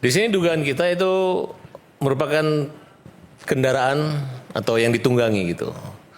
Di sini dugaan kita itu merupakan kendaraan atau yang ditunggangi gitu.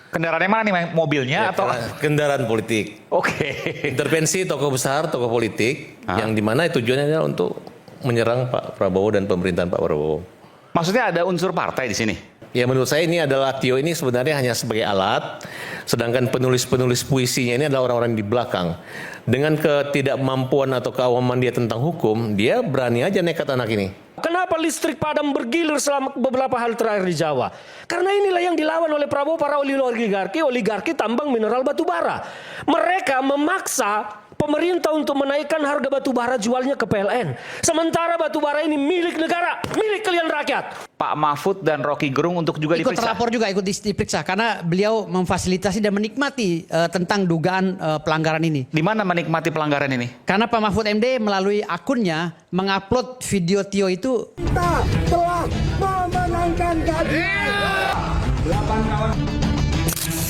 Kendaraannya mana nih, mobilnya atau? Kendaraan politik. Oke. Intervensi tokoh besar, tokoh politik, yang dimana tujuannya adalah untuk menyerang Pak Prabowo dan pemerintahan Pak Prabowo. Maksudnya ada unsur partai di sini? Ya menurut saya ini adalah Tio ini sebenarnya hanya sebagai alat, sedangkan penulis-penulis puisinya ini adalah orang-orang di belakang. Dengan ketidakmampuan atau keawaman dia tentang hukum, dia berani aja nekat anak ini. Kenapa listrik padam bergilir selama beberapa hari terakhir di Jawa? Karena inilah yang dilawan oleh Prabowo, para oligarki tambang mineral batu bara. Mereka memaksa pemerintah untuk menaikkan harga batu bara jualnya ke PLN. Sementara batu bara ini milik negara, milik kalian rakyat. Pak Mahfud dan Rocky Gerung untuk juga ikut diperiksa. terlapor juga, ikut diperiksa karena beliau memfasilitasi dan menikmati tentang dugaan pelanggaran ini. Di mana menikmati pelanggaran ini? Karena Pak Mahfud MD melalui akunnya mengupload video Tio itu. Kita telah memenangkan gaji.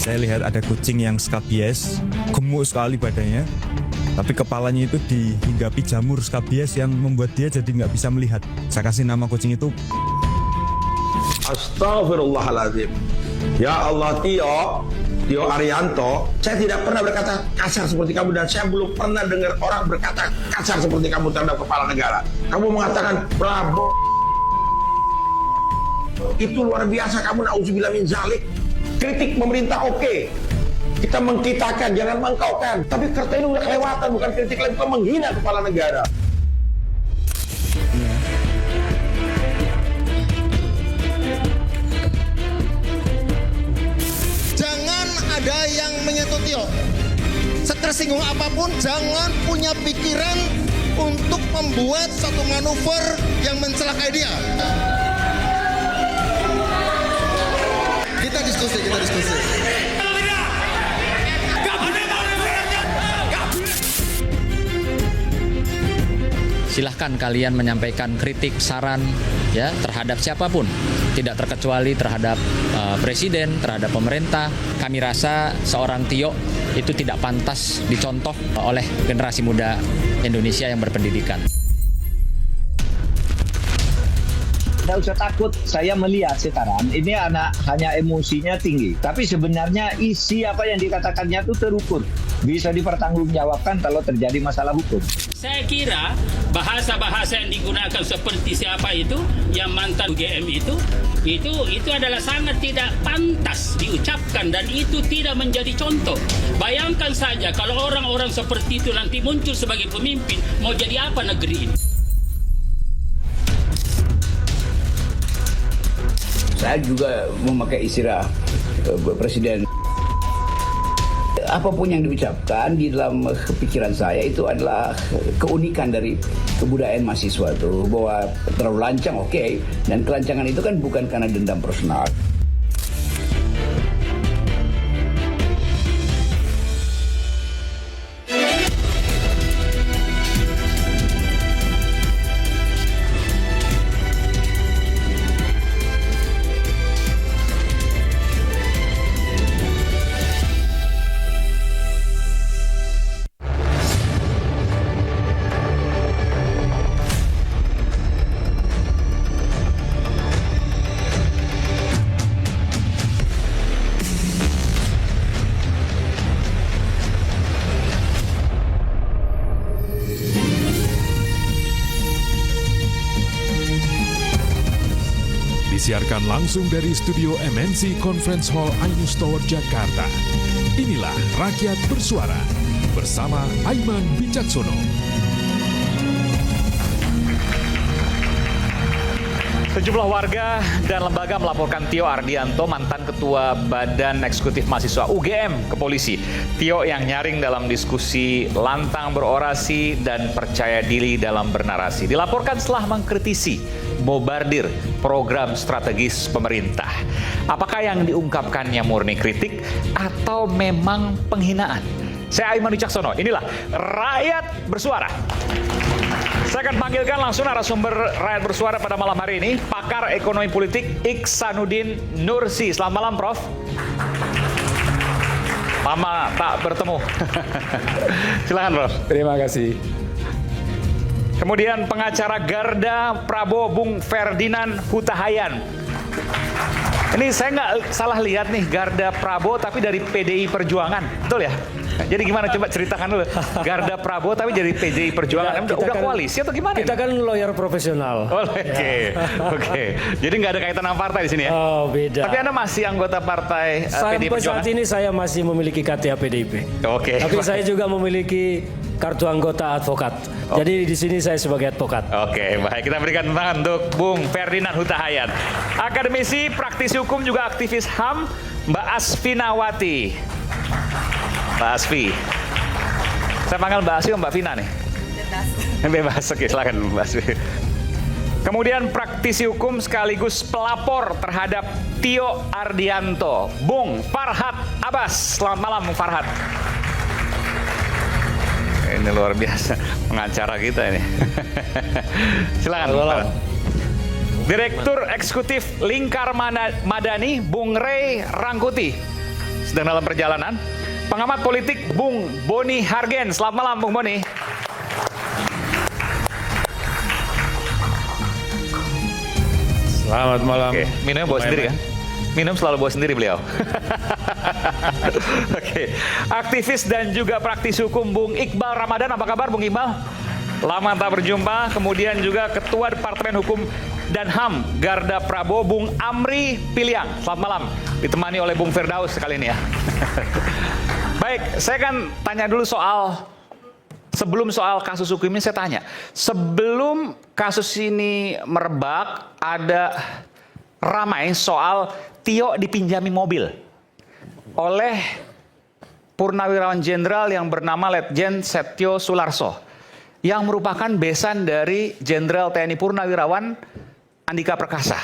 Saya lihat ada kucing yang skabies, gemuk sekali badannya, tapi kepalanya itu dihinggapi jamur skabies yang membuat dia jadi nggak bisa melihat. Saya kasih nama kucing itu. Astagfirullahaladzim. Ya Allah, Tio Arianto, saya tidak pernah berkata kasar seperti kamu dan saya belum pernah dengar orang berkata kasar seperti kamu terhadap kepala negara. Kamu mengatakan Prabowo itu luar biasa, kamu na'udzubillah min zalik. Kritik pemerintah oke. Kita mengkitakan, jangan mengkaukan. Tapi kerta ini udah kelewatan, bukan kritik lagi, bukan menghina kepala negara. Jangan ada yang menyentuh Tio. Setersinggung apapun, jangan punya pikiran untuk membuat satu manuver yang mencelakai dia. Kita diskusi. Silahkan kalian menyampaikan kritik, saran ya terhadap siapapun, tidak terkecuali terhadap presiden, terhadap pemerintah. Kami rasa seorang Tio itu tidak pantas dicontoh oleh generasi muda Indonesia yang berpendidikan. Tidak usah takut, saya melihat sekarang ini anak hanya emosinya tinggi. Tapi sebenarnya isi apa yang dikatakannya itu terukur. Bisa dipertanggungjawabkan kalau terjadi masalah hukum. Saya kira bahasa-bahasa yang digunakan seperti siapa itu, yang mantan UGM itu adalah sangat tidak pantas diucapkan dan itu tidak menjadi contoh. Bayangkan saja kalau orang-orang seperti itu nanti muncul sebagai pemimpin, mau jadi apa negeri ini? Saya juga memakai istilah presiden. Apapun yang diucapkan di dalam pikiran saya itu adalah keunikan dari kebudayaan mahasiswa itu, bahwa terlalu lancang oke, dan kelancangan itu kan bukan karena dendam personal. Disiarkan langsung dari studio MNC Conference Hall Ainus Tower, Jakarta. Inilah Rakyat Bersuara bersama Aiman Wicaksono. Sejumlah warga dan lembaga melaporkan Tio Ardianto, mantan Ketua Badan Eksekutif Mahasiswa UGM, ke polisi. Tio yang nyaring dalam diskusi, lantang berorasi, dan percaya diri dalam bernarasi. Dilaporkan setelah mengkritisi bombardir program strategis pemerintah. Apakah yang diungkapkannya murni kritik atau memang penghinaan? Saya Aiman Wicaksono, inilah Rakyat Bersuara. Saya akan panggilkan langsung narasumber Rakyat Bersuara pada malam hari ini, pakar ekonomi politik Iksanuddin Nursi. Selamat malam, Prof. Lama tak bertemu. Silakan, Prof. Terima kasih. Kemudian pengacara Garda Prabowo Bung Ferdinand Hutahayan. Ini saya nggak salah lihat nih, Garda Prabowo tapi dari PDI Perjuangan, betul ya? Jadi gimana, coba ceritakan dulu. Garda Prabowo tapi dari PDI Perjuangan, udah koalisi atau gimana? Kita kan lawyer profesional. Oke. Jadi nggak ada kaitan sama partai di sini ya? Oh, beda. Tapi Anda masih anggota partai PDI Sampai Perjuangan? saat ini saya masih memiliki KTA PDIP. Oke. Tapi saya juga memiliki kartu anggota advokat. Jadi di sini saya sebagai advokat. Oke, baik. Kita berikan tangan untuk Bung Ferdinand Hutahayan. Akademisi, praktisi hukum, juga aktivis HAM, Mbak Asfinawati. Mbak Asfi. Saya panggil Mbak Asfi atau Mbak Vina nih? Bebas. Oke, silakan Mbak Asfi. Kemudian praktisi hukum sekaligus pelapor terhadap Tio Ardianto, Bung Farhad Abbas. Selamat malam, Bung Farhad. Ini luar biasa pengacara kita ini. Silakan, Bung Farhad. Direktur Eksekutif Lingkar Madani, Bung Ray Rangkuti, sedang dalam perjalanan. Pengamat politik Bung Boni Hargen. Selamat malam, Bung Boni. Selamat malam. Oke, minumnya bawa sendiri kan? Minum selalu bawa sendiri beliau. Oke. Aktivis dan juga praktisi hukum Bung Iqbal Ramadan. Apa kabar, Bung Iqbal? Lama tak berjumpa. Kemudian juga Ketua Departemen Hukum dan HAM Garda Prabowo, Bung Amri Piliang. Selamat malam. Ditemani oleh Bung Firdaus kali ini ya. Baik, saya kan tanya dulu sebelum soal kasus hukum ini saya tanya. Sebelum kasus ini merebak, ada ramai soal Tio dipinjami mobil oleh Purnawirawan Jenderal yang bernama Letjen Setio Sularso, yang merupakan besan dari Jenderal TNI Purnawirawan Andika Perkasa.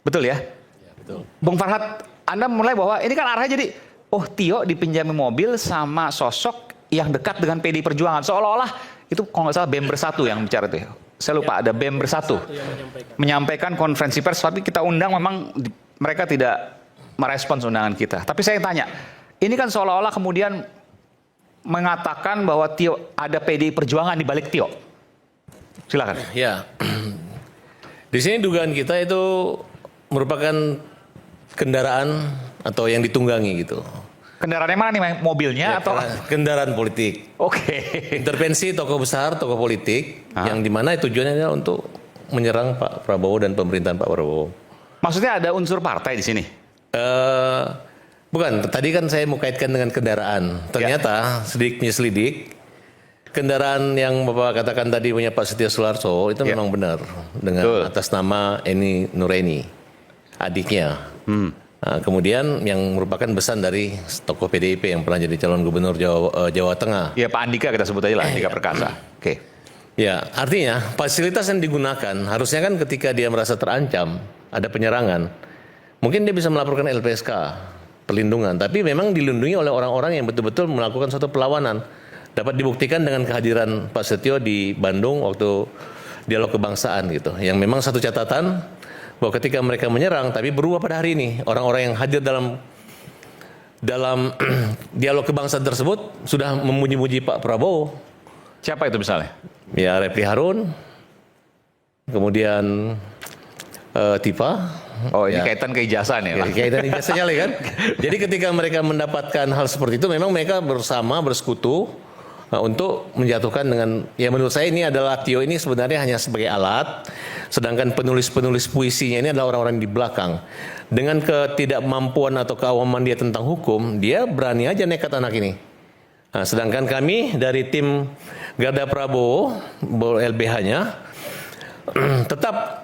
Betul ya? Ya, betul. Bung Farhad, Anda mulai bahwa ini kan arahnya jadi, oh Tio dipinjami mobil sama sosok yang dekat dengan PDI Perjuangan. Seolah-olah itu kalau nggak salah BEM Bersatu yang bicara itu ya. Saya lupa, ada BEM Bersatu menyampaikan konferensi pers, tapi kita undang, memang mereka tidak merespons undangan kita. Tapi saya tanya, ini kan seolah-olah kemudian mengatakan bahwa Tio, ada PDI Perjuangan di balik Tio. Silakan. Ya, di sini dugaan kita itu merupakan kendaraan atau yang ditunggangi gitu. Kendaraan yang mana nih, mobilnya atau kendaraan politik? Oke. Intervensi tokoh besar, tokoh politik yang dimana tujuannya adalah untuk menyerang Pak Prabowo dan pemerintahan Pak Prabowo. Maksudnya ada unsur partai di sini? Bukan. Tadi kan saya mau kaitkan dengan kendaraan. Ternyata selidik, kendaraan yang Bapak katakan tadi punya Pak Setio Sularso itu memang benar dengan atas nama Eni Nureni, adiknya. Nah, kemudian yang merupakan besan dari tokoh PDIP yang pernah jadi calon gubernur Jawa Tengah. Ya, Pak Andika, kita sebut aja lah, Andika Perkasa. Oke. Ya, artinya fasilitas yang digunakan harusnya kan ketika dia merasa terancam, ada penyerangan, mungkin dia bisa melaporkan LPSK, perlindungan. Tapi memang dilindungi oleh orang-orang yang betul-betul melakukan suatu perlawanan. Dapat dibuktikan dengan kehadiran Pak Setio di Bandung waktu dialog kebangsaan gitu. Yang memang satu catatan, bahwa ketika mereka menyerang, tapi berubah pada hari ini. Orang-orang yang hadir dalam dialog kebangsaan tersebut sudah memuji-muji Pak Prabowo. Siapa itu misalnya? Ya, Refli Harun, kemudian Tifa. Oh, ini kaitan ke ijazah nih. Ya, kaitan ijazahnya kan. Jadi ketika mereka mendapatkan hal seperti itu, memang mereka bersama, bersekutu untuk menjatuhkan dengan, ya menurut saya ini adalah Tio ini sebenarnya hanya sebagai alat, sedangkan penulis-penulis puisinya ini adalah orang-orang di belakang. Dengan ketidakmampuan atau keawaman dia tentang hukum, dia berani aja nekat anak ini. Nah, sedangkan kami dari tim Garda Prabowo, LBH-nya, tetap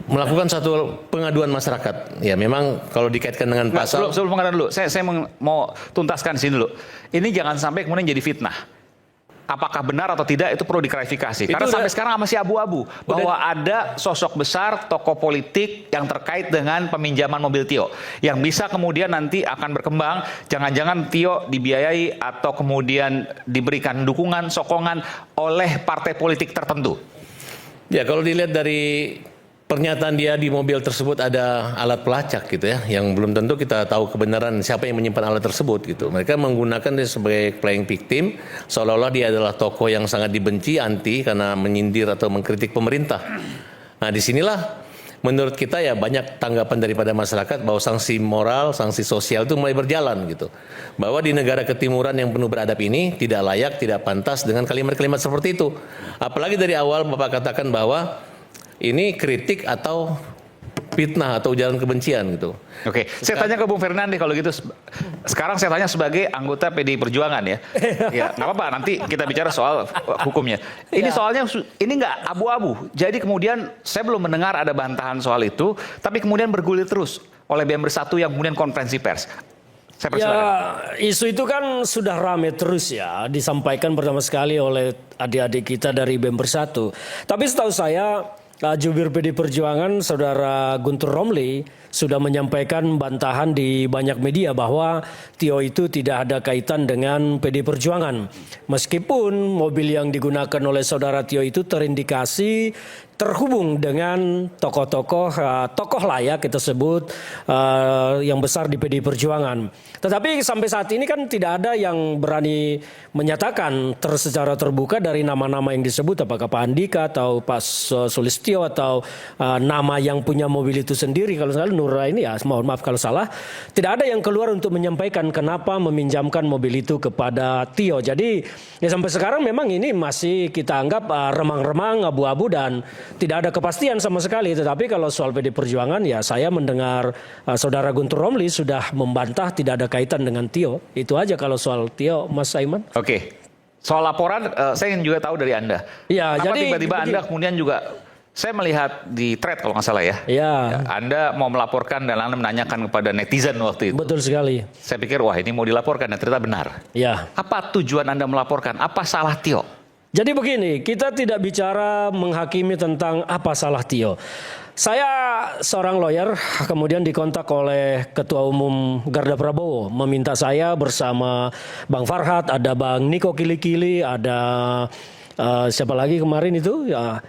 melakukan satu pengaduan masyarakat. Ya memang kalau dikaitkan dengan pasal... Sebelum pengaduan dulu, saya mau tuntaskan sini dulu. Ini jangan sampai kemudian jadi fitnah. Apakah benar atau tidak itu perlu diklarifikasi. Karena sampai sekarang masih abu-abu. Bahwa ada sosok besar, tokoh politik yang terkait dengan peminjaman mobil Tio. Yang bisa kemudian nanti akan berkembang, jangan-jangan Tio dibiayai atau kemudian diberikan dukungan, sokongan oleh partai politik tertentu. Ya kalau dilihat dari pernyataan dia di mobil tersebut ada alat pelacak gitu ya, yang belum tentu kita tahu kebenaran siapa yang menyimpan alat tersebut gitu. Mereka menggunakan dia sebagai playing victim, seolah-olah dia adalah tokoh yang sangat dibenci, anti karena menyindir atau mengkritik pemerintah. Nah, disinilah menurut kita ya banyak tanggapan daripada masyarakat bahwa sanksi moral, sanksi sosial itu mulai berjalan gitu. Bahwa di negara ketimuran yang penuh beradab ini tidak layak, tidak pantas dengan kalimat-kalimat seperti itu. Apalagi dari awal Bapak katakan bahwa ini kritik atau fitnah atau ujaran kebencian gitu. Oke, saya tanya ke Bung Fernandi kalau gitu. Sekarang saya tanya sebagai anggota PDI Perjuangan ya. Ya, nggak apa-apa. Nanti kita bicara soal hukumnya. Ini soalnya ini nggak abu-abu. Jadi kemudian saya belum mendengar ada bantahan soal itu, tapi kemudian bergulir terus oleh BEM Bersatu yang kemudian konferensi pers. Saya persilakan. Ya, isu itu kan sudah rame terus ya, disampaikan pertama sekali oleh adik-adik kita dari BEM Bersatu. Tapi setahu saya Jubir PD Perjuangan Saudara Guntur Romli sudah menyampaikan bantahan di banyak media bahwa Tio itu tidak ada kaitan dengan PD Perjuangan. Meskipun mobil yang digunakan oleh Saudara Tio itu terindikasi terhubung dengan tokoh lah ya kita sebut yang besar di PD Perjuangan. Tetapi sampai saat ini kan tidak ada yang berani menyatakan secara terbuka dari nama-nama yang disebut, apakah Pak Andika atau Pak Sulistyo atau nama yang punya mobil itu sendiri. Kalau salah Nura ini ya, mohon maaf kalau salah, tidak ada yang keluar untuk menyampaikan kenapa meminjamkan mobil itu kepada Tio. Jadi ya sampai sekarang memang ini masih kita anggap remang-remang, abu-abu dan tidak ada kepastian sama sekali. Tetapi kalau soal PD Perjuangan ya saya mendengar Saudara Guntur Romli sudah membantah tidak ada kaitan dengan Tio. Itu aja kalau soal Tio, Mas Aiman. Oke. Soal laporan saya ingin juga tahu dari Anda. Ya, kenapa jadi tiba-tiba Anda kemudian juga, saya melihat di thread kalau nggak salah ya. Ya. Anda mau melaporkan dan Anda menanyakan kepada netizen waktu itu. Betul sekali. Saya pikir wah ini mau dilaporkan dan ternyata benar. Ya. Apa tujuan Anda melaporkan? Apa salah Tio? Jadi begini, kita tidak bicara menghakimi tentang apa salah Tio. Saya seorang lawyer, kemudian dikontak oleh Ketua Umum Garda Prabowo, meminta saya bersama Bang Farhad, ada Bang Niko Kili-Kili, ada siapa lagi kemarin itu, ya,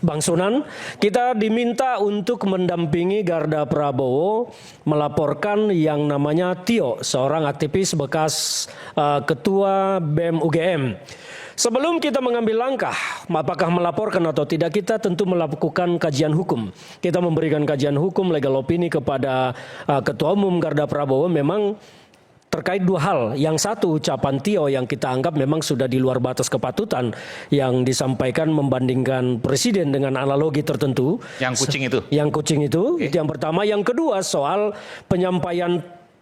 Bang Sunan, kita diminta untuk mendampingi Garda Prabowo melaporkan yang namanya Tio, seorang aktivis bekas Ketua BEM UGM. Sebelum kita mengambil langkah, apakah melaporkan atau tidak, kita tentu melakukan kajian hukum. Kita memberikan kajian hukum, legal opini kepada Ketua Umum Garda Prabowo memang terkait dua hal. Yang satu, ucapan Tio yang kita anggap memang sudah di luar batas kepatutan yang disampaikan membandingkan presiden dengan analogi tertentu. Yang kucing itu? Yang kucing itu, itu yang pertama. Yang kedua, soal penyampaian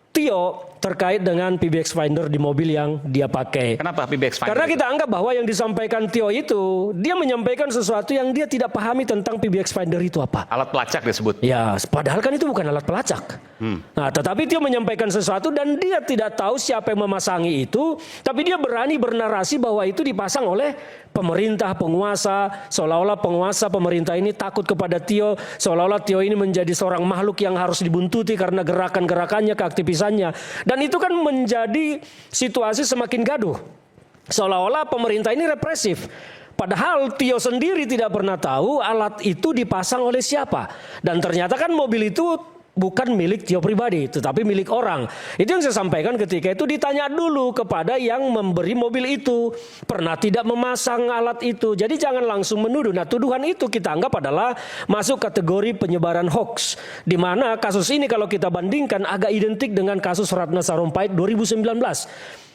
Tio terkait dengan PBX Finder di mobil yang dia pakai. Kenapa PBX Finder? Karena kita anggap bahwa yang disampaikan Tio itu, dia menyampaikan sesuatu yang dia tidak pahami tentang PBX Finder itu apa. Alat pelacak disebut. Ya, padahal kan itu bukan alat pelacak. Nah, tetapi Tio menyampaikan sesuatu dan dia tidak tahu siapa yang memasangi itu, tapi dia berani bernarasi bahwa itu dipasang oleh pemerintah, penguasa, seolah-olah penguasa pemerintah ini takut kepada Tio, seolah-olah Tio ini menjadi seorang makhluk yang harus dibuntuti karena gerakan-gerakannya, keaktivisannya. Dan itu kan menjadi situasi semakin gaduh. Seolah-olah pemerintah ini represif. Padahal Tio sendiri tidak pernah tahu alat itu dipasang oleh siapa. Dan ternyata kan mobil itu bukan milik Tio pribadi, tetapi milik orang. Itu yang saya sampaikan ketika itu, ditanya dulu kepada yang memberi mobil itu. Pernah tidak memasang alat itu. Jadi jangan langsung menuduh. Nah, tuduhan itu kita anggap adalah masuk kategori penyebaran hoax. Di mana kasus ini kalau kita bandingkan agak identik dengan kasus Ratna Sarumpait 2019.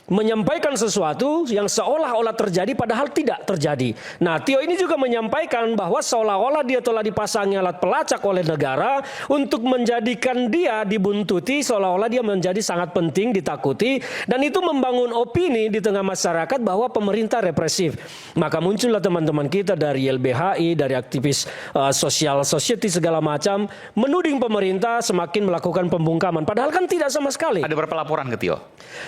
Menyampaikan sesuatu yang seolah-olah terjadi padahal tidak terjadi. Nah, Tio ini juga menyampaikan bahwa seolah-olah dia telah dipasangi alat pelacak oleh negara untuk menjadikan dia dibuntuti, seolah-olah dia menjadi sangat penting, ditakuti, dan itu membangun opini di tengah masyarakat bahwa pemerintah represif. Maka muncullah teman-teman kita dari LBHI, dari aktivis social society segala macam, menuding pemerintah semakin melakukan pembungkaman. Padahal kan tidak sama sekali. Ada berapa laporan ke Tio?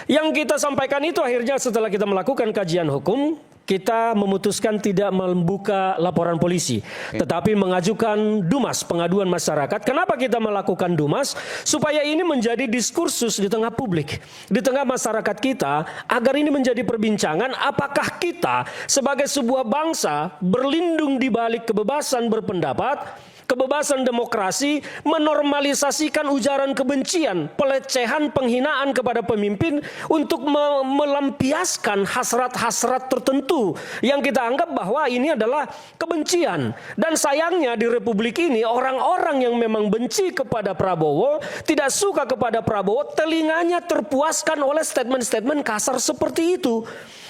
Yang kita sampaikan itu akhirnya setelah kita melakukan kajian hukum, kita memutuskan tidak membuka laporan polisi, tetapi mengajukan DUMAS, pengaduan masyarakat. Kenapa kita melakukan DUMAS? Supaya ini menjadi diskursus di tengah publik, di tengah masyarakat kita, agar ini menjadi perbincangan apakah kita sebagai sebuah bangsa berlindung di balik kebebasan berpendapat, kebebasan demokrasi, menormalisasikan ujaran kebencian, pelecehan, penghinaan kepada pemimpin untuk melampiaskan hasrat-hasrat tertentu yang kita anggap bahwa ini adalah kebencian. Dan sayangnya di Republik ini orang-orang yang memang benci kepada Prabowo, tidak suka kepada Prabowo, telinganya terpuaskan oleh statement-statement kasar seperti itu.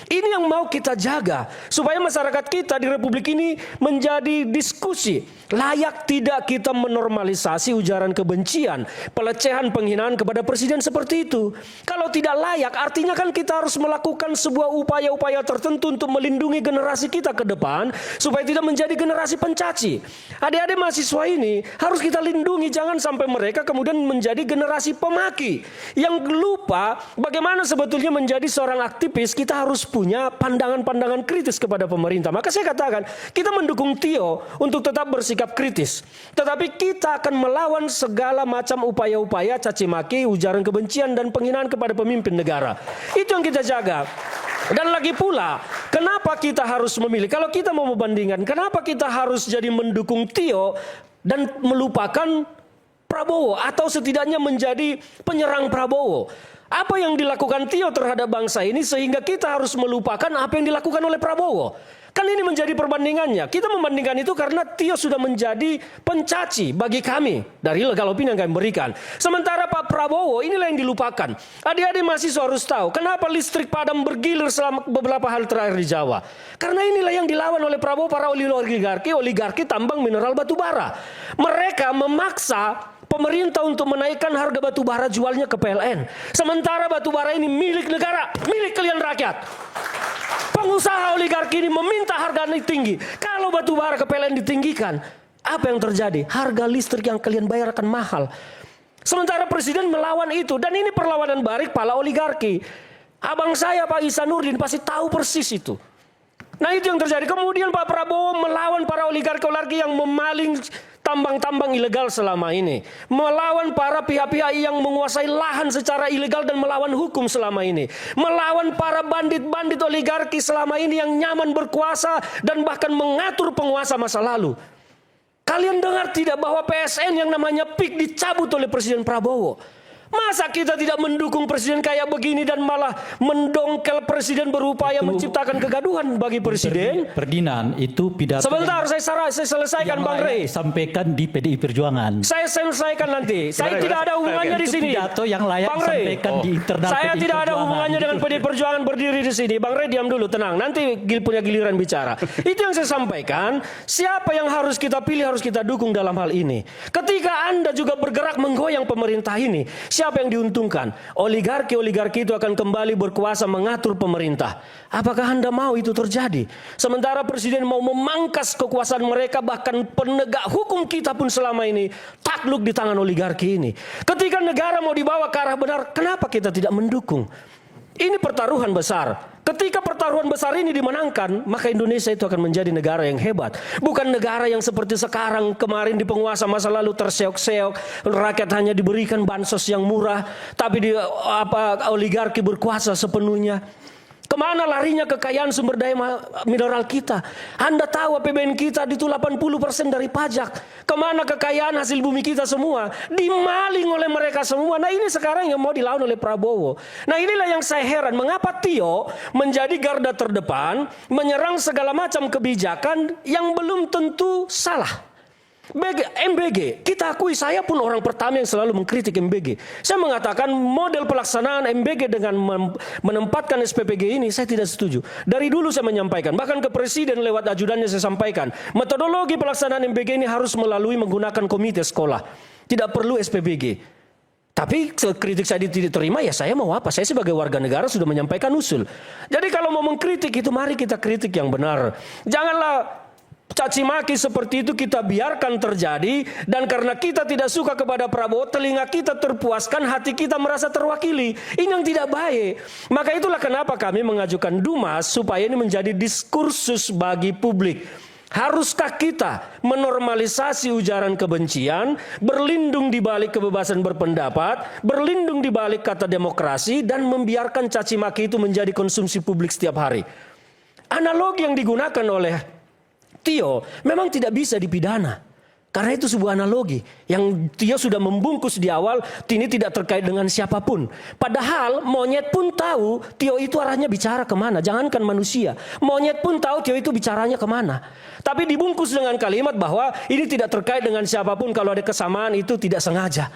Ini yang mau kita jaga supaya masyarakat kita di Republik ini menjadi diskusi. Layak tidak kita menormalisasi ujaran kebencian, pelecehan, penghinaan kepada presiden seperti itu? Kalau tidak layak, artinya kan kita harus melakukan sebuah upaya-upaya tertentu untuk melindungi generasi kita ke depan supaya tidak menjadi generasi pencaci. Adik-adik mahasiswa ini harus kita lindungi, jangan sampai mereka kemudian menjadi generasi pemaki yang lupa bagaimana sebetulnya menjadi seorang aktivis. Kita harus punya pandangan-pandangan kritis kepada pemerintah. Maka saya katakan, kita mendukung Tio untuk tetap bersikap kritis. Tetapi kita akan melawan segala macam upaya-upaya caci maki, ujaran kebencian, dan penghinaan kepada pemimpin negara. Itu yang kita jaga. Dan lagi pula, kenapa kita harus memilih? Kalau kita mau membandingkan, kenapa kita harus jadi mendukung Tio dan melupakan Prabowo, atau setidaknya menjadi penyerang Prabowo? Apa yang dilakukan Tio terhadap bangsa ini sehingga kita harus melupakan apa yang dilakukan oleh Prabowo? Kan ini menjadi perbandingannya. Kita membandingkan itu karena Tio sudah menjadi pencaci bagi kami dari legal opini yang kami berikan. Sementara Pak Prabowo inilah yang dilupakan. Adik-adik mahasiswa harus tahu kenapa listrik padam bergilir selama beberapa hari terakhir di Jawa. Karena inilah yang dilawan oleh Prabowo, para oligarki tambang mineral batu bara. Mereka memaksa pemerintah untuk menaikkan harga batu bara jualnya ke PLN. Sementara batu bara ini milik negara, milik kalian rakyat. Pengusaha oligarki ini meminta harga tinggi. Kalau batu bara ke PLN ditinggikan, apa yang terjadi? Harga listrik yang kalian bayar akan mahal. Sementara presiden melawan itu. Dan ini perlawanan barik para oligarki. Abang saya Pak Ihsanuddin pasti tahu persis itu. Nah itu yang terjadi. Kemudian Pak Prabowo melawan para oligarki yang memaling tambang-tambang ilegal selama ini. Melawan para pihak-pihak yang menguasai lahan secara ilegal dan melawan hukum selama ini. Melawan para bandit-bandit oligarki selama ini yang nyaman berkuasa dan bahkan mengatur penguasa masa lalu. Kalian dengar tidak bahwa PSN yang namanya PIK dicabut oleh Presiden Prabowo? Masa kita tidak mendukung presiden kayak begini dan malah mendongkel presiden berupaya menciptakan kegaduhan bagi presiden? Ferdinand, itu pidato. Sebentar, saya selesaikan Bang Rey. Sampaikan di PDI Perjuangan. Saya selesaikan nanti. Saya tidak ada hubungannya di sini. Pidato yang layak Bang Rey, disampaikan di internal saya PDI tidak ada Perjuangan. hubungannya dengan PDI Perjuangan berdiri di sini. Bang Rey diam dulu, tenang. Nanti punya giliran bicara. Itu yang saya sampaikan. Siapa yang harus kita pilih, harus kita dukung dalam hal ini. Ketika Anda juga bergerak menggoyang pemerintah ini, siapa yang diuntungkan? Oligarki itu akan kembali berkuasa mengatur pemerintah. Apakah Anda mau itu terjadi? Sementara presiden mau memangkas kekuasaan mereka, bahkan penegak hukum kita pun selama ini takluk di tangan oligarki ini. Ketika negara mau dibawa ke arah benar, kenapa kita tidak mendukung? Ini pertaruhan besar. Ketika pertaruhan besar ini dimenangkan, maka Indonesia itu akan menjadi negara yang hebat. Bukan negara yang seperti sekarang, kemarin di penguasa masa lalu terseok-seok, rakyat hanya diberikan bansos yang murah, tapi oligarki berkuasa sepenuhnya. Kemana larinya kekayaan sumber daya mineral kita? Anda tahu APBN kita itu 80% dari pajak. Kemana kekayaan hasil bumi kita semua? Dimaling oleh mereka semua. Nah ini sekarang yang mau dilawan oleh Prabowo. Nah inilah yang saya heran. Mengapa Tio menjadi garda terdepan, menyerang segala macam kebijakan yang belum tentu salah. MBG, kita akui, saya pun orang pertama yang selalu mengkritik MBG. Saya mengatakan model pelaksanaan MBG dengan menempatkan SPPG ini saya tidak setuju. Dari dulu saya menyampaikan, bahkan ke presiden lewat ajudannya saya sampaikan, metodologi pelaksanaan MBG ini harus melalui menggunakan komite sekolah. Tidak perlu SPPG. Tapi kritik saya tidak diterima, ya saya mau apa? Saya sebagai warga negara sudah menyampaikan usul. Jadi kalau mau mengkritik itu, mari kita kritik yang benar. Janganlah caci maki seperti itu kita biarkan terjadi, dan karena kita tidak suka kepada Prabowo, telinga kita terpuaskan, hati kita merasa terwakili. Ini yang tidak baik. Maka itulah kenapa kami mengajukan Dumas supaya ini menjadi diskursus bagi publik. Haruskah kita menormalisasi ujaran kebencian, berlindung di balik kebebasan berpendapat, berlindung di balik kata demokrasi, dan membiarkan caci maki itu menjadi konsumsi publik setiap hari? Analogi yang digunakan oleh Tio memang tidak bisa dipidana. Karena itu sebuah analogi yang Tio sudah membungkus di awal, ini tidak terkait dengan siapapun. Padahal monyet pun tahu Tio itu arahnya bicara kemana, jangankan manusia. Monyet pun tahu Tio itu bicaranya kemana. Tapi dibungkus dengan kalimat bahwa ini tidak terkait dengan siapapun, kalau ada kesamaan itu tidak sengaja.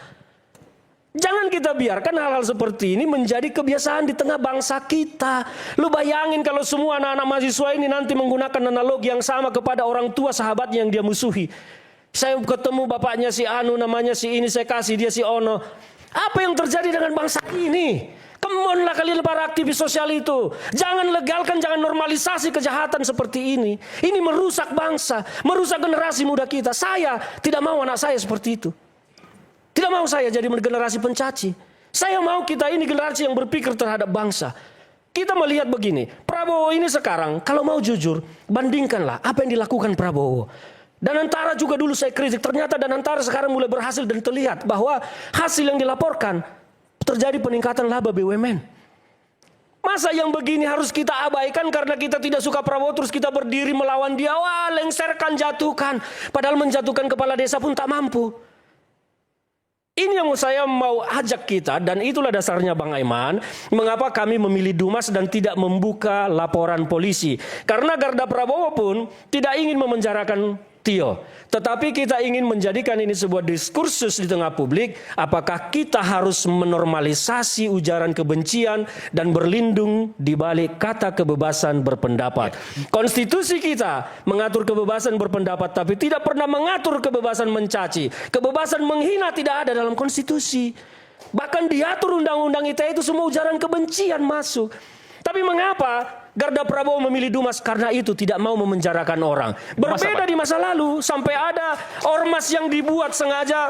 Jangan kita biarkan hal-hal seperti ini menjadi kebiasaan di tengah bangsa kita. Lu bayangin kalau semua anak-anak mahasiswa ini nanti menggunakan analogi yang sama kepada orang tua sahabatnya yang dia musuhi. Saya ketemu bapaknya si Anu, namanya si ini, saya kasih dia si Ono. Apa yang terjadi dengan bangsa ini? Kemonlah kalian para aktivis sosial itu. Jangan legalkan, jangan normalisasi kejahatan seperti ini. Ini merusak bangsa, merusak generasi muda kita. Saya tidak mau anak saya seperti itu. Tidak mau saya jadi generasi pencaci. Saya mau kita ini generasi yang berpikir terhadap bangsa. Kita melihat begini, Prabowo ini sekarang kalau mau jujur, bandingkanlah apa yang dilakukan Prabowo. Danantara juga dulu saya kritik, ternyata Danantara sekarang mulai berhasil dan terlihat bahwa hasil yang dilaporkan terjadi peningkatan laba BUMN. Masa yang begini harus kita abaikan karena kita tidak suka Prabowo terus kita berdiri melawan dia, wah lengserkan, jatuhkan. Padahal menjatuhkan kepala desa pun tak mampu. Ini yang saya mau ajak kita, dan itulah dasarnya Bang Aiman, mengapa kami memilih Dumas dan tidak membuka laporan polisi. Karena Garda Prabowo pun tidak ingin memenjarakan Tio. Tetapi kita ingin menjadikan ini sebuah diskursus di tengah publik, apakah kita harus menormalisasi ujaran kebencian dan berlindung di balik kata kebebasan berpendapat. Konstitusi kita mengatur kebebasan berpendapat, tapi tidak pernah mengatur kebebasan mencaci. Kebebasan menghina tidak ada dalam konstitusi. Bahkan diatur undang-undang ITE itu semua ujaran kebencian masuk. Tapi mengapa Garda Prabowo memilih Dumas? Karena itu tidak mau memenjarakan orang. Berbeda di masa lalu, sampai ada ormas yang dibuat sengaja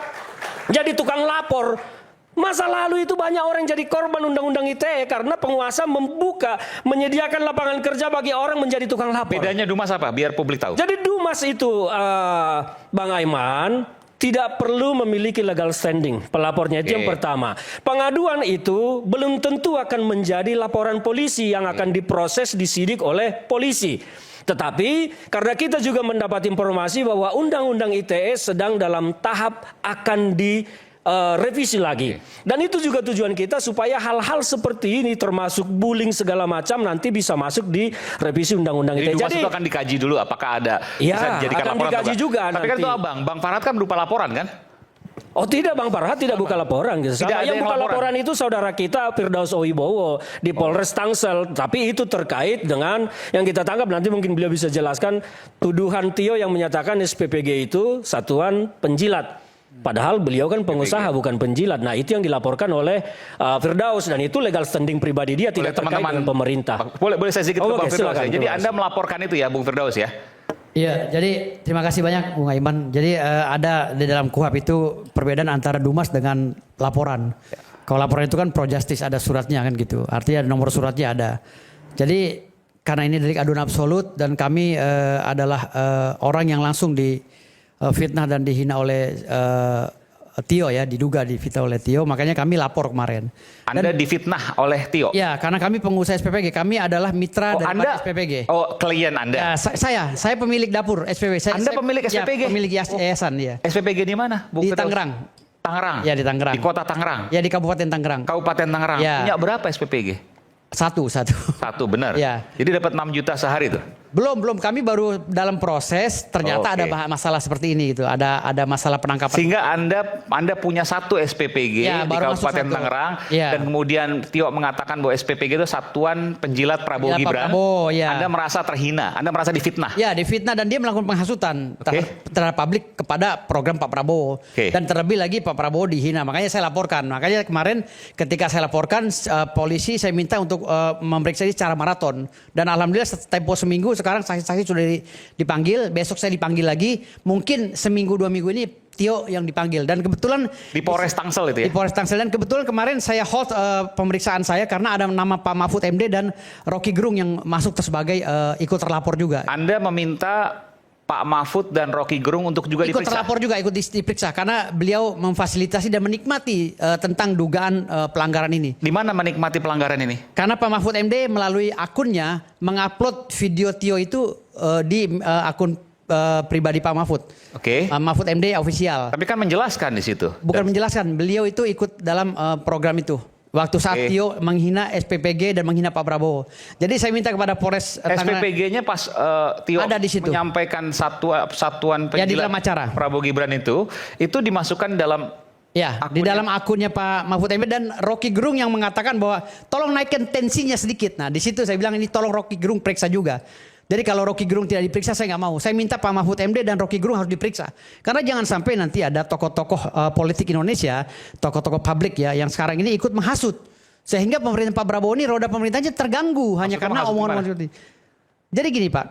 jadi tukang lapor. Masa lalu itu banyak orang yang jadi korban undang-undang ITE karena penguasa menyediakan lapangan kerja bagi orang menjadi tukang lapor. Bedanya Dumas apa? Biar publik tahu. Jadi Dumas itu, Bang Aiman, tidak perlu memiliki legal standing pelapornya, itu yang pertama. Pengaduan itu belum tentu akan menjadi laporan polisi yang akan diproses, disidik oleh polisi. Tetapi karena kita juga mendapat informasi bahwa undang-undang ITE sedang dalam tahap akan direvisi lagi. Dan itu juga tujuan kita supaya hal-hal seperti ini termasuk bullying segala macam nanti bisa masuk di revisi undang-undang ITE. Jadi itu akan dikaji dulu apakah ada bisa dijadikan akan laporan. dikaji juga tapi nanti. kan itu Bang Farhad kan berupa laporan kan? Oh tidak, Bang Farhad tidak buka laporan. Gitu. Tidak ada yang buka laporan. laporan itu saudara kita Firdaus Owibowo di Polres Tangsel. Tapi itu terkait dengan yang kita tangkap, nanti mungkin beliau bisa jelaskan tuduhan Tio yang menyatakan SPPG itu satuan penjilat. Padahal beliau kan pengusaha bukan penjilat. Nah itu yang dilaporkan oleh Firdaus, dan itu legal standing pribadi dia, tidak terkait dengan pemerintah. Boleh saya sedikit ke Bang Firdaus silakan, ya. Jadi Anda melaporkan itu ya Bung Firdaus ya? Iya, jadi terima kasih banyak Bung Aiman. Jadi ada di dalam KUHP itu perbedaan antara Dumas dengan laporan. Kalau laporan itu kan pro justice, ada suratnya kan gitu. Artinya nomor suratnya ada. Jadi karena ini delik aduan absolut dan kami adalah orang yang langsung difitnah dan dihina oleh Tio ya, diduga difitnah oleh Tio, makanya kami lapor kemarin. Anda difitnah oleh Tio? Ya, karena kami pengusaha SPPG, kami adalah mitra dari SPPG. Oh, klien Anda? Ya, saya pemilik dapur SPPG. Anda pemilik SPPG? Ya, pemilik yayasan ya. SPPG di mana? Di Tangerang. Tangerang? Ya, di Tangerang. Di kota Tangerang? Ya, di Kabupaten Tangerang. Kabupaten Tangerang. Ya. Punya berapa SPPG? Satu, benar? Ya. Jadi dapat 6 juta sehari tuh? Belum. Kami baru dalam proses. Ternyata ada masalah seperti ini gitu. Ada masalah penangkapan. Sehingga Anda punya satu SPPG ya, di Kabupaten Tangerang, dan kemudian Tio mengatakan bahwa SPPG itu Satuan Penjilat Prabowo Gibran. Anda merasa terhina, Anda merasa difitnah. Ya, difitnah, dan dia melakukan penghasutan terhadap publik kepada program Pak Prabowo. Dan terlebih lagi Pak Prabowo dihina. Makanya saya laporkan. Makanya kemarin ketika saya laporkan polisi, saya minta untuk memeriksa ini secara maraton. Dan alhamdulillah tempo seminggu sekarang saksi-saksi sudah dipanggil, besok saya dipanggil lagi, mungkin seminggu 2 minggu ini Tio yang dipanggil, dan kebetulan Di Polres Tangsel itu ya? Di Polres Tangsel, dan kebetulan kemarin saya hold pemeriksaan saya karena ada nama Pak Mahfud MD dan Rocky Gerung yang masuk sebagai ikut terlapor juga. Anda meminta Pak Mahfud dan Rocky Gerung untuk juga Ikut diperiksa? terlapor juga, ikut diperiksa karena beliau memfasilitasi dan menikmati tentang dugaan pelanggaran ini. Di mana menikmati pelanggaran ini? Karena Pak Mahfud MD melalui akunnya mengupload video Tio itu di akun pribadi Pak Mahfud. Oke. Mahfud MD official. Tapi kan menjelaskan di situ. Bukan menjelaskan, beliau itu ikut dalam program itu. Waktu saat Tio menghina SPPG dan menghina Pak Prabowo. Jadi saya minta kepada Polres SPPG-nya pas Tio ada di situ. menyampaikan satuan Ya, di penjilat dalam acara. Prabowo Gibran itu dimasukkan dalam ya, di dalam akunnya Pak Mahfud MD, dan Rocky Gerung yang mengatakan bahwa tolong naikkan tensinya sedikit. Nah, di situ saya bilang ini tolong Rocky Gerung periksa juga. Jadi kalau Rocky Gerung tidak diperiksa saya nggak mau. Saya minta Pak Mahfud MD dan Rocky Gerung harus diperiksa. Karena jangan sampai nanti ada tokoh-tokoh politik Indonesia, tokoh-tokoh publik ya yang sekarang ini ikut menghasut. Sehingga pemerintah Pak Prabowo ini roda pemerintahnya terganggu hanya karena omongan seperti ini. Jadi gini Pak,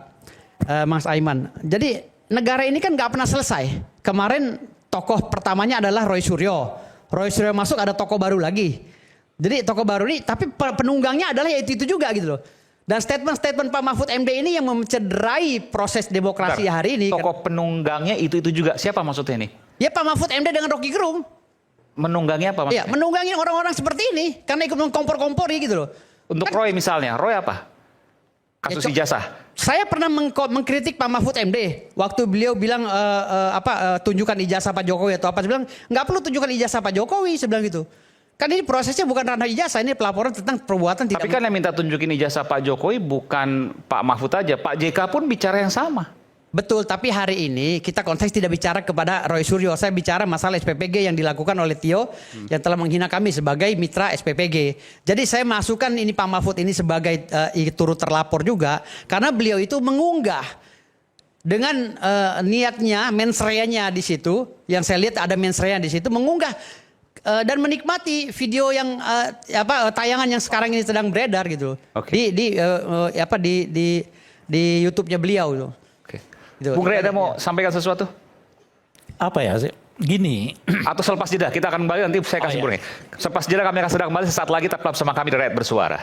Mas Aiman. Jadi negara ini kan nggak pernah selesai. Kemarin tokoh pertamanya adalah Roy Suryo. Roy Suryo masuk, ada tokoh baru lagi. Jadi tokoh baru ini, tapi penunggangnya adalah ya itu juga gitu loh. Dan statement-statement Pak Mahfud MD ini yang mencederai proses demokrasi hari ini. Tokoh penunggangnya itu juga. Siapa maksudnya ini? Ya Pak Mahfud MD dengan Rocky Gerung. Menunggangi apa maksudnya? Ya, menunggangi orang-orang seperti ini karena ikut mengkompor-kompori gitu loh. Untuk Roy misalnya, Roy apa? Kasus ijazah. Saya pernah mengkritik Pak Mahfud MD waktu beliau bilang tunjukkan ijazah Pak Jokowi atau apa. Saya bilang nggak perlu tunjukkan ijazah Pak Jokowi, saya bilang gitu. Kan ini prosesnya bukan ranah ijazah, ini pelaporan tentang perbuatan tidak. Tapi kan yang minta tunjukin ijazah Pak Jokowi bukan Pak Mahfud aja, Pak JK pun bicara yang sama. Betul, tapi hari ini kita konteks tidak bicara kepada Roy Suryo. Saya bicara masalah SPPG yang dilakukan oleh Tio yang telah menghina kami sebagai mitra SPPG. Jadi saya masukkan ini Pak Mahfud ini sebagai turut terlapor juga karena beliau itu mengunggah dengan niatnya, mensreanya di situ. Yang saya lihat ada mensrea di situ, mengunggah dan menikmati video yang tayangan yang sekarang ini sedang beredar gitu. Okay. Di YouTube-nya beliau gitu. Gitu. Bung Rey, ada mau sampaikan sesuatu? Apa ya? Gini. Atau selepas jeda kita akan kembali, nanti saya kasih Bung Rey. Selepas jeda kami akan sedang kembali sesaat lagi, tetap bersama kami di Rakyat Bersuara.